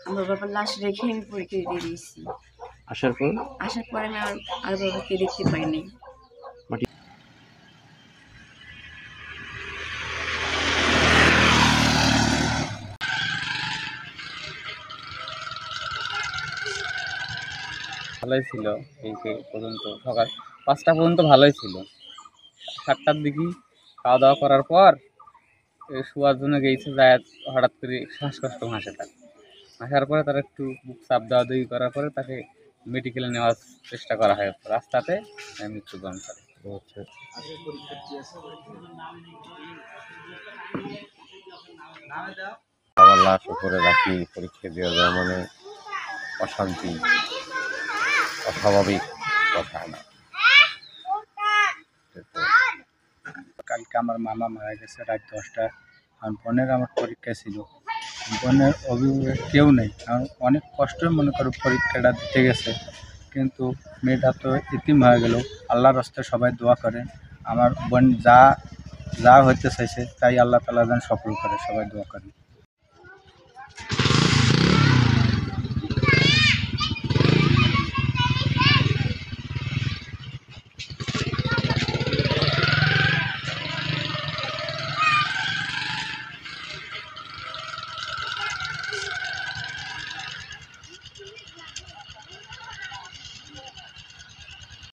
আমার বাবার লাশ রেখে আমি পরীক্ষা দিয়ে দিয়েছি। আসার পর আসার পরে আমি আর বাবাকে দেখতে পাইনি। ভালোই ছিল। এই পর্যন্ত সকাল 5টা পর্যন্ত ভালোই ছিল। 7টার দিকে খাওয়া দাওয়া করার পর শোয়ার জন্য গেছে, যায় হঠাৎ করে শ্বাসকষ্ট ভাসে তার। আসার পরে তার একটু বুক চাপ দেওয়া দেওয়ি করার পরে তাকে মেডিকেলে নেওয়ার চেষ্টা করা হয়, রাস্তাতে মৃত্যুবরণ করে। আচ্ছা, আমার লাশ উপরে রাখি পরীক্ষা দেওয়া যায় মানে অশান্তি, অস্বাভাবিক কথা না। কালকে আমার মামা মারা গেছে রাত 10টায়। আর বোনের আমার পরীক্ষা ছিল, বোনের অভিভাবক কেউ নেই, কারণ অনেক কষ্ট মনে করো পরীক্ষাটা দিতে গেছে, কিন্তু মেয়েটা তো ইতিম হয়ে গেল। আল্লাহর রাস্তায় সবাই দোয়া করে, আমার বোন যা হইতে চাইছে তাই আল্লাহ তাআলা যেন সফল করে, সবাই দোয়া করে।